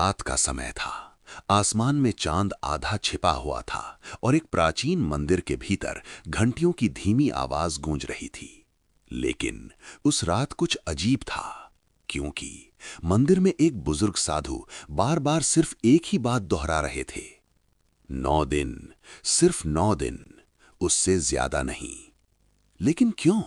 रात का समय था। आसमान में चांद आधा छिपा हुआ था और एक प्राचीन मंदिर के भीतर घंटियों की धीमी आवाज गूंज रही थी। लेकिन उस रात कुछ अजीब था, क्योंकि मंदिर में एक बुजुर्ग साधु बार बार सिर्फ एक ही बात दोहरा रहे थे। 9 दिन, सिर्फ 9 दिन, उससे ज्यादा नहीं। लेकिन क्यों?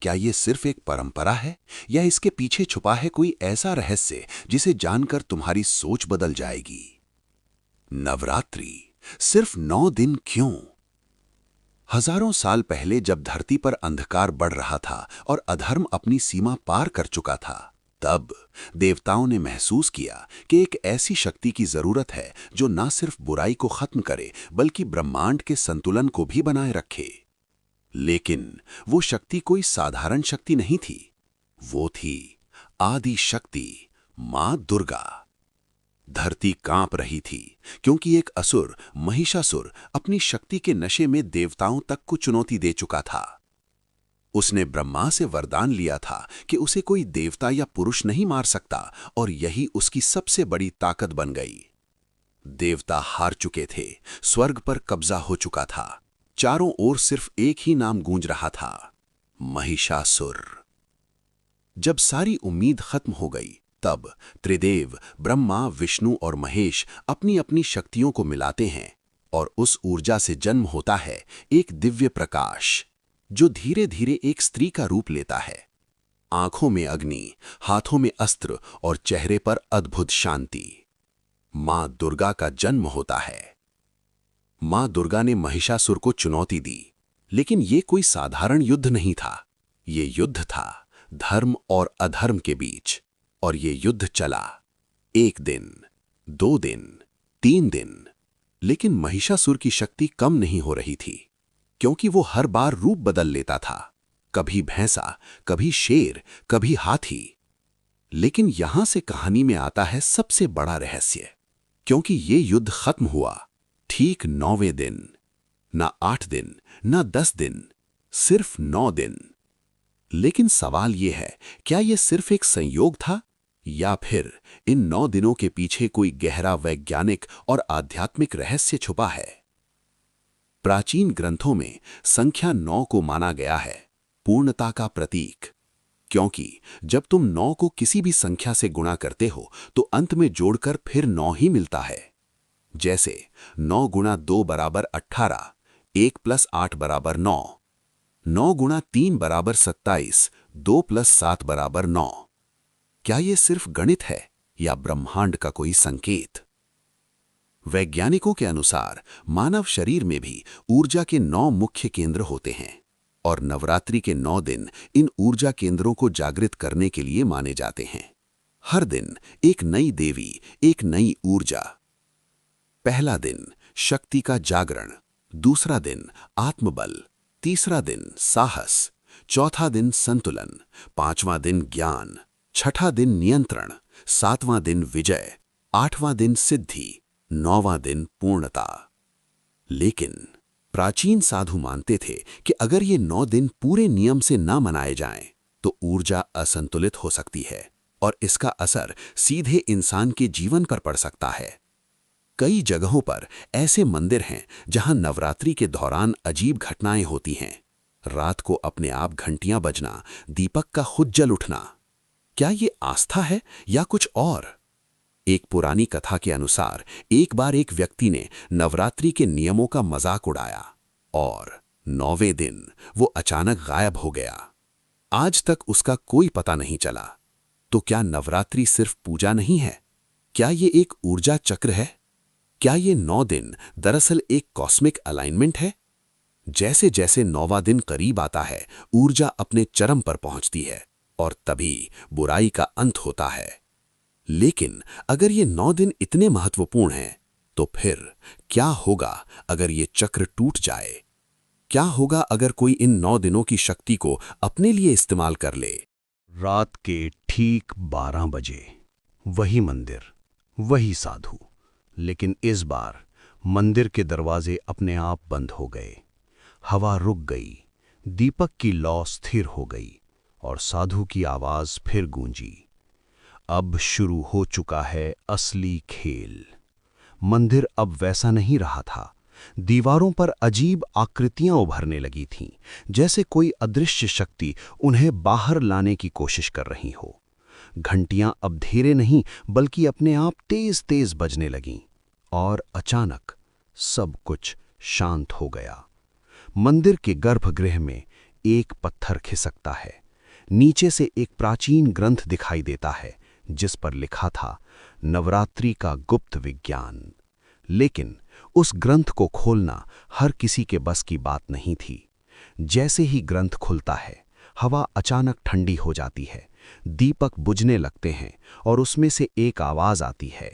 क्या ये सिर्फ एक परंपरा है या इसके पीछे छुपा है कोई ऐसा रहस्य जिसे जानकर तुम्हारी सोच बदल जाएगी? नवरात्रि सिर्फ 9 दिन क्यों? हजारों साल पहले जब धरती पर अंधकार बढ़ रहा था और अधर्म अपनी सीमा पार कर चुका था, तब देवताओं ने महसूस किया कि एक ऐसी शक्ति की जरूरत है जो न सिर्फ बुराई को खत्म करे बल्कि ब्रह्मांड के संतुलन को भी बनाए रखे। लेकिन वो शक्ति कोई साधारण शक्ति नहीं थी। वो थी आदि शक्ति, मां दुर्गा। धरती कांप रही थी, क्योंकि एक असुर महिषासुर अपनी शक्ति के नशे में देवताओं तक को चुनौती दे चुका था। उसने ब्रह्मा से वरदान लिया था कि उसे कोई देवता या पुरुष नहीं मार सकता, और यही उसकी सबसे बड़ी ताकत बन गई। देवता हार चुके थे, स्वर्ग पर कब्जा हो चुका था। चारों ओर सिर्फ एक ही नाम गूंज रहा था, महिषासुर। जब सारी उम्मीद खत्म हो गई, तब त्रिदेव ब्रह्मा, विष्णु और महेश अपनी अपनी शक्तियों को मिलाते हैं और उस ऊर्जा से जन्म होता है एक दिव्य प्रकाश, जो धीरे धीरे एक स्त्री का रूप लेता है। आंखों में अग्नि, हाथों में अस्त्र और चेहरे पर अद्भुत शांति। मां दुर्गा का जन्म होता है। मां दुर्गा ने महिषासुर को चुनौती दी, लेकिन यह कोई साधारण युद्ध नहीं था। ये युद्ध था धर्म और अधर्म के बीच, और ये युद्ध चला 1 दिन, 2 दिन, 3 दिन। लेकिन महिषासुर की शक्ति कम नहीं हो रही थी, क्योंकि वो हर बार रूप बदल लेता था, कभी भैंसा, कभी शेर, कभी हाथी। लेकिन यहां से कहानी में आता है सबसे बड़ा रहस्य, क्योंकि ये युद्ध खत्म हुआ ठीक 9वें दिन। ना 8 दिन, ना 10 दिन, सिर्फ 9 दिन। लेकिन सवाल यह है, क्या यह सिर्फ एक संयोग था, या फिर इन 9 दिनों के पीछे कोई गहरा वैज्ञानिक और आध्यात्मिक रहस्य छुपा है? प्राचीन ग्रंथों में संख्या 9 को माना गया है पूर्णता का प्रतीक, क्योंकि जब तुम 9 को किसी भी संख्या से गुणा करते हो तो अंत में जोड़कर फिर 9 ही मिलता है। जैसे 9 गुणा 2 बराबर 18, 1 + 8 बराबर 9, 9 गुणा 3 बराबर 27, 2 + 7 बराबर 9। क्या यह सिर्फ गणित है या ब्रह्मांड का कोई संकेत? वैज्ञानिकों के अनुसार मानव शरीर में भी ऊर्जा के 9 मुख्य केंद्र होते हैं, और नवरात्रि के 9 दिन इन ऊर्जा केंद्रों को जागृत करने के लिए माने जाते हैं। हर दिन एक नई देवी, एक नई ऊर्जा। पहला दिन शक्ति का जागरण, दूसरा दिन आत्मबल, तीसरा दिन साहस, चौथा दिन संतुलन, पांचवां दिन ज्ञान, छठा दिन नियंत्रण, सातवां दिन विजय, आठवां दिन सिद्धि, 9वां दिन पूर्णता। लेकिन प्राचीन साधु मानते थे कि अगर ये 9 दिन पूरे नियम से न मनाए जाएं, तो ऊर्जा असंतुलित हो सकती है और इसका असर सीधे इंसान के जीवन पर पड़ सकता है। कई जगहों पर ऐसे मंदिर हैं जहां नवरात्रि के दौरान अजीब घटनाएं होती हैं। रात को अपने आप घंटियां बजना, दीपक का खुद जल उठना। क्या ये आस्था है या कुछ और? एक पुरानी कथा के अनुसार एक बार एक व्यक्ति ने नवरात्रि के नियमों का मजाक उड़ाया और 9वें दिन वो अचानक गायब हो गया। आज तक उसका कोई पता नहीं चला। तो क्या नवरात्रि सिर्फ पूजा नहीं है? क्या ये एक ऊर्जा चक्र है? क्या ये 9 दिन दरअसल एक कॉस्मिक अलाइनमेंट है? जैसे जैसे 9वां दिन करीब आता है, ऊर्जा अपने चरम पर पहुंचती है और तभी बुराई का अंत होता है। लेकिन अगर ये 9 दिन इतने महत्वपूर्ण हैं, तो फिर क्या होगा अगर ये चक्र टूट जाए? क्या होगा अगर कोई इन 9 दिनों की शक्ति को अपने लिए इस्तेमाल कर ले? रात के ठीक 12 बजे वही मंदिर, वही साधु, लेकिन इस बार मंदिर के दरवाजे अपने आप बंद हो गए। हवा रुक गई, दीपक की लौ स्थिर हो गई और साधु की आवाज फिर गूंजी। अब शुरू हो चुका है असली खेल। मंदिर अब वैसा नहीं रहा था। दीवारों पर अजीब आकृतियां उभरने लगी थीं, जैसे कोई अदृश्य शक्ति उन्हें बाहर लाने की कोशिश कर रही हो। घंटियां अब धीरे नहीं बल्कि अपने आप तेज तेज बजने लगीं, और अचानक सब कुछ शांत हो गया। मंदिर के गर्भगृह में एक पत्थर खिसकता है। नीचे से एक प्राचीन ग्रंथ दिखाई देता है जिस पर लिखा था नवरात्रि का गुप्त विज्ञान। लेकिन उस ग्रंथ को खोलना हर किसी के बस की बात नहीं थी। जैसे ही ग्रंथ खुलता है, हवा अचानक ठंडी हो जाती है, दीपक बुझने लगते हैं और उसमें से एक आवाज आती है,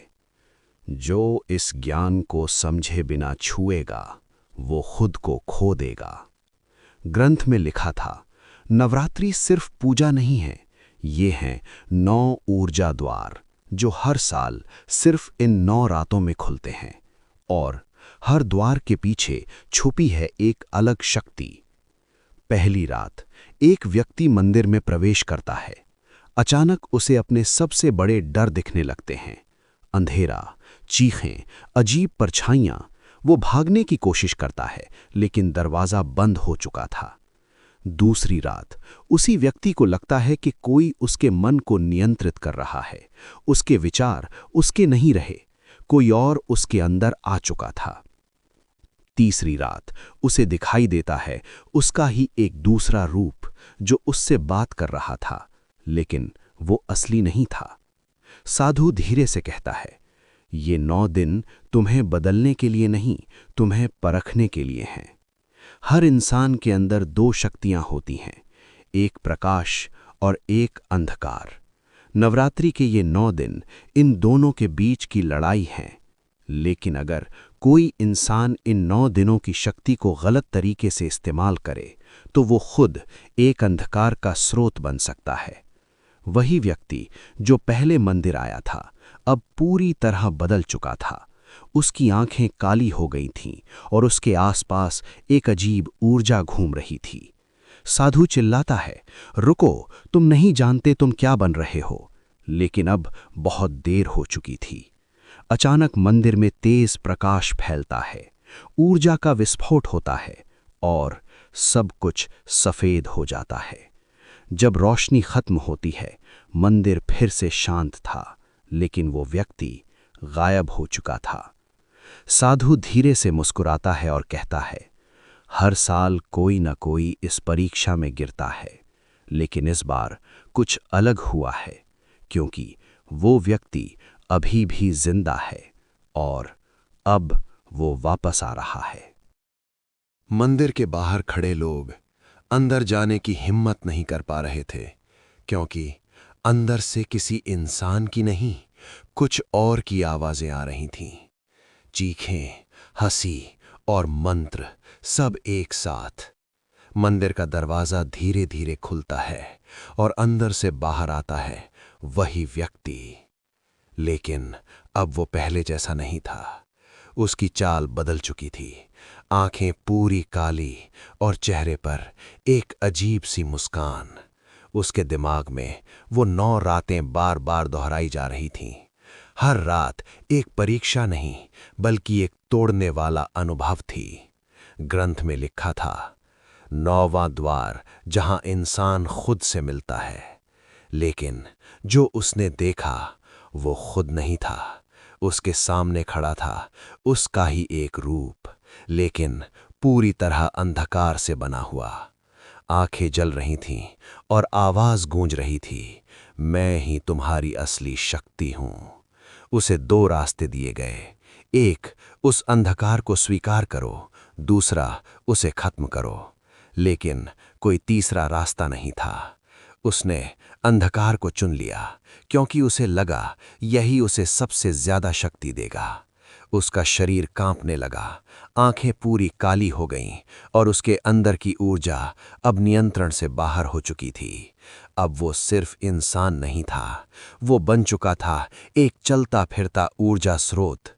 जो इस ज्ञान को समझे बिना छुएगा वो खुद को खो देगा। ग्रंथ में लिखा था, नवरात्रि सिर्फ पूजा नहीं है, ये हैं 9 ऊर्जा द्वार जो हर साल सिर्फ इन 9 रातों में खुलते हैं, और हर द्वार के पीछे छुपी है एक अलग शक्ति। पहली रात एक व्यक्ति मंदिर में प्रवेश करता है। अचानक उसे अपने सबसे बड़े डर दिखने लगते हैं। अंधेरा, चीखें, अजीब परछाइयां। वो भागने की कोशिश करता है, लेकिन दरवाजा बंद हो चुका था। दूसरी रात उसी व्यक्ति को लगता है कि कोई उसके मन को नियंत्रित कर रहा है। उसके विचार उसके नहीं रहे, कोई और उसके अंदर आ चुका था। तीसरी रात उसे दिखाई देता है उसका ही एक दूसरा रूप जो उससे बात कर रहा था, लेकिन वो असली नहीं था। साधु धीरे से कहता है, ये 9 दिन तुम्हें बदलने के लिए नहीं, तुम्हें परखने के लिए हैं। हर इंसान के अंदर 2 शक्तियां होती हैं, एक प्रकाश और एक अंधकार। नवरात्रि के ये 9 दिन इन दोनों के बीच की लड़ाई है। लेकिन अगर कोई इंसान इन 9 दिनों की शक्ति को गलत तरीके से इस्तेमाल करे, तो वो खुद एक अंधकार का स्रोत बन सकता है। वही व्यक्ति जो पहले मंदिर आया था, अब पूरी तरह बदल चुका था। उसकी आंखें काली हो गई थीं और उसके आसपास एक अजीब ऊर्जा घूम रही थी। साधु चिल्लाता है, रुको, तुम नहीं जानते तुम क्या बन रहे हो। लेकिन अब बहुत देर हो चुकी थी। अचानक मंदिर में तेज प्रकाश फैलता है, ऊर्जा का विस्फोट होता है और सब कुछ सफेद हो जाता है। जब रोशनी खत्म होती है, मंदिर फिर से शांत था, लेकिन वो व्यक्ति गायब हो चुका था। साधु धीरे से मुस्कुराता है और कहता है, हर साल कोई न कोई इस परीक्षा में गिरता है, लेकिन इस बार कुछ अलग हुआ है, क्योंकि वो व्यक्ति अभी भी जिंदा है और अब वो वापस आ रहा है। मंदिर के बाहर खड़े लोग अंदर जाने की हिम्मत नहीं कर पा रहे थे, क्योंकि अंदर से किसी इंसान की नहीं, कुछ और की आवाजें आ रही थीं। चीखें, हंसी और मंत्र सब एक साथ। मंदिर का दरवाजा धीरे धीरे खुलता है और अंदर से बाहर आता है वही व्यक्ति। लेकिन अब वो पहले जैसा नहीं था। उसकी चाल बदल चुकी थी। आंखें पूरी काली और चेहरे पर एक अजीब सी मुस्कान। उसके दिमाग में वो 9 रातें बार बार दोहराई जा रही थीं। हर रात एक परीक्षा नहीं, बल्कि एक तोड़ने वाला अनुभव थी। ग्रंथ में लिखा था, 9वां द्वार जहां इंसान खुद से मिलता है। लेकिन जो उसने देखा वो खुद नहीं था। उसके सामने खड़ा था उसका ही एक रूप, लेकिन पूरी तरह अंधकार से बना हुआ। आंखें जल रही थीं और आवाज गूंज रही थी, मैं ही तुम्हारी असली शक्ति हूं। उसे 2 रास्ते दिए गए, एक उस अंधकार को स्वीकार करो, दूसरा उसे खत्म करो। लेकिन कोई तीसरा रास्ता नहीं था। उसने अंधकार को चुन लिया, क्योंकि उसे लगा यही उसे सबसे ज्यादा शक्ति देगा। उसका शरीर कांपने लगा, आंखें पूरी काली हो गईं और उसके अंदर की ऊर्जा अब नियंत्रण से बाहर हो चुकी थी। अब वो सिर्फ इंसान नहीं था, वो बन चुका था एक चलता फिरता ऊर्जा स्रोत।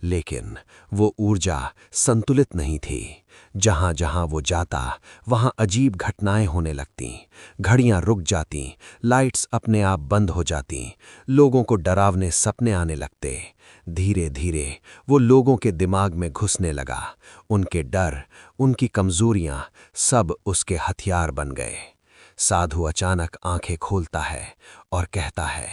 लेकिन वो ऊर्जा संतुलित नहीं थी। जहां जहां वो जाता वहां अजीब घटनाएं होने लगतीं। घड़ियां रुक जातीं, लाइट्स अपने आप बंद हो जातीं, लोगों को डरावने सपने आने लगते। धीरे धीरे वो लोगों के दिमाग में घुसने लगा। उनके डर, उनकी कमजोरियां सब उसके हथियार बन गए। साधु अचानक आंखें खोलता है और कहता है,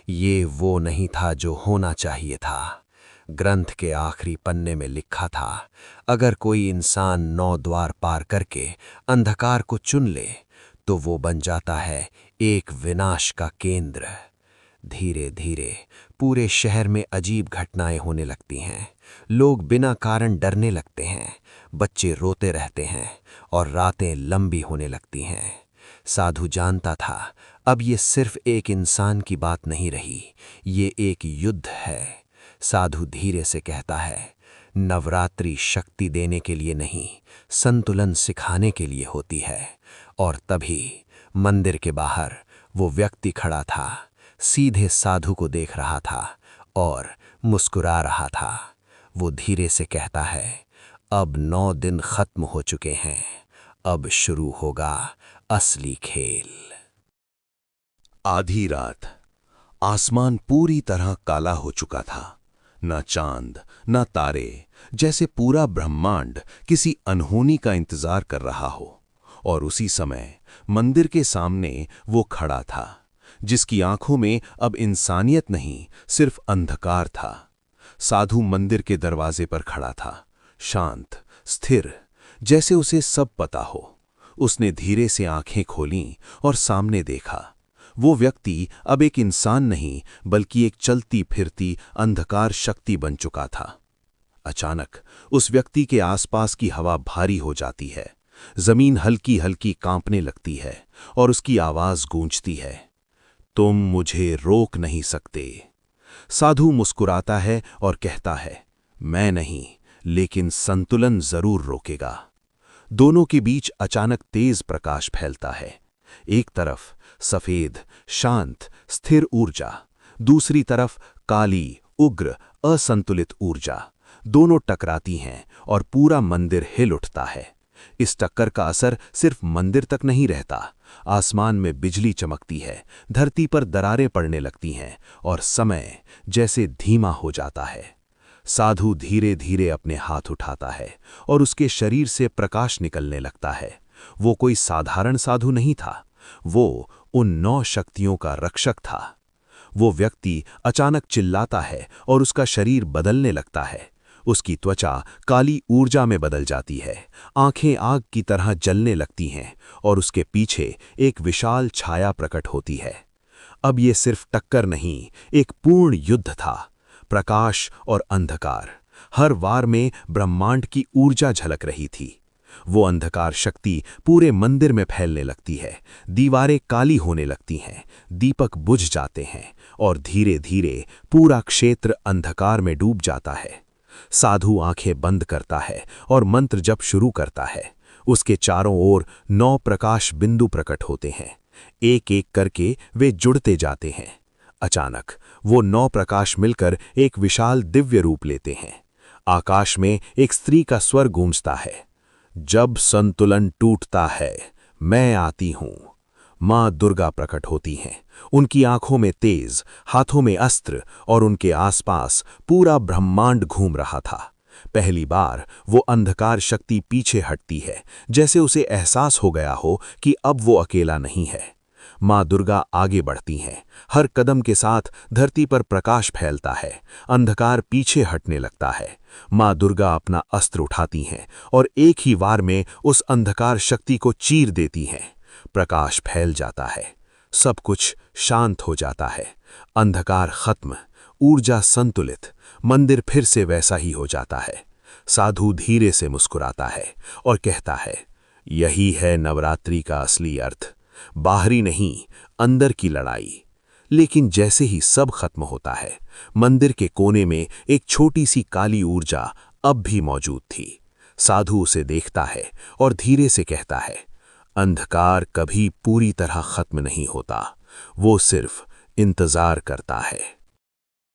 ये वो नहीं था जो होना चाहिए था। ग्रंथ के आखिरी पन्ने में लिखा था, अगर कोई इंसान 9 द्वार पार करके अंधकार को चुन ले तो वो बन जाता है एक विनाश का केंद्र। धीरे धीरे पूरे शहर में अजीब घटनाएं होने लगती हैं। लोग बिना कारण डरने लगते हैं, बच्चे रोते रहते हैं और रातें लंबी होने लगती हैं। साधु जानता था, अब ये सिर्फ एक इंसान की बात नहीं रही, ये एक युद्ध है। साधु धीरे से कहता है, नवरात्रि शक्ति देने के लिए नहीं, संतुलन सिखाने के लिए होती है। और तभी मंदिर के बाहर वो व्यक्ति खड़ा था, सीधे साधु को देख रहा था और मुस्कुरा रहा था। वो धीरे से कहता है, अब 9 दिन खत्म हो चुके हैं, अब शुरू होगा असली खेल। आधी रात। आसमान पूरी तरह काला हो चुका था। न चांद, न तारे, जैसे पूरा ब्रह्मांड किसी अनहोनी का इंतजार कर रहा हो। और उसी समय मंदिर के सामने वो खड़ा था, जिसकी आंखों में अब इंसानियत नहीं, सिर्फ अंधकार था। साधु मंदिर के दरवाजे पर खड़ा था, शांत, स्थिर, जैसे उसे सब पता हो। उसने धीरे से आंखें खोलीं और सामने देखा। वो व्यक्ति अब एक इंसान नहीं, बल्कि एक चलती फिरती अंधकार शक्ति बन चुका था। अचानक उस व्यक्ति के आसपास की हवा भारी हो जाती है, जमीन हल्की हल्की कांपने लगती है और उसकी आवाज गूंजती है, तुम मुझे रोक नहीं सकते। साधु मुस्कुराता है और कहता है, मैं नहीं, लेकिन संतुलन जरूर रोकेगा। दोनों के बीच अचानक तेज प्रकाश फैलता है। एक तरफ सफेद, शांत, स्थिर ऊर्जा, दूसरी तरफ काली, उग्र, असंतुलित ऊर्जा। दोनों टकराती हैं और पूरा मंदिर हिल उठता है। इस टक्कर का असर सिर्फ मंदिर तक नहीं रहता। आसमान में बिजली चमकती है, धरती पर दरारें पड़ने लगती हैं और समय जैसे धीमा हो जाता है। साधु धीरे धीरे अपने हाथ उठाता है और उसके शरीर से प्रकाश निकलने लगता है। वो कोई साधारण साधु नहीं था, वो उन 9 शक्तियों का रक्षक था। वो व्यक्ति अचानक चिल्लाता है और उसका शरीर बदलने लगता है। उसकी त्वचा काली ऊर्जा में बदल जाती है, आंखें आग की तरह जलने लगती हैं और उसके पीछे एक विशाल छाया प्रकट होती है। अब ये सिर्फ टक्कर नहीं, एक पूर्ण युद्ध था। प्रकाश और अंधकार, हर वार में ब्रह्मांड की ऊर्जा झलक रही थी। वो अंधकार शक्ति पूरे मंदिर में फैलने लगती है, दीवारें काली होने लगती हैं, दीपक बुझ जाते हैं और धीरे धीरे पूरा क्षेत्र अंधकार में डूब जाता है। साधु आंखें बंद करता है और मंत्र जप शुरू करता है। उसके चारों ओर 9 प्रकाश बिंदु प्रकट होते हैं, एक एक करके वे जुड़ते जाते हैं। अचानक वो 9 प्रकाश मिलकर एक विशाल दिव्य रूप लेते हैं। आकाश में एक स्त्री का स्वर गूंजता है, जब संतुलन टूटता है मैं आती हूं। मां दुर्गा प्रकट होती हैं, उनकी आंखों में तेज, हाथों में अस्त्र और उनके आसपास पूरा ब्रह्मांड घूम रहा था। पहली बार वो अंधकार शक्ति पीछे हटती है, जैसे उसे एहसास हो गया हो कि अब वो अकेला नहीं है। मां दुर्गा आगे बढ़ती हैं, हर कदम के साथ धरती पर प्रकाश फैलता है, अंधकार पीछे हटने लगता है। मां दुर्गा अपना अस्त्र उठाती हैं और एक ही वार में उस अंधकार शक्ति को चीर देती हैं। प्रकाश फैल जाता है, सब कुछ शांत हो जाता है, अंधकार खत्म, ऊर्जा संतुलित, मंदिर फिर से वैसा ही हो जाता है। साधु धीरे से मुस्कुराता है और कहता है, यही है नवरात्रि का असली अर्थ, बाहरी नहीं, अंदर की लड़ाई। लेकिन जैसे ही सब खत्म होता है, मंदिर के कोने में एक छोटी सी काली ऊर्जा अब भी मौजूद थी। साधु उसे देखता है और धीरे से कहता है, अंधकार कभी पूरी तरह खत्म नहीं होता, वो सिर्फ इंतजार करता है।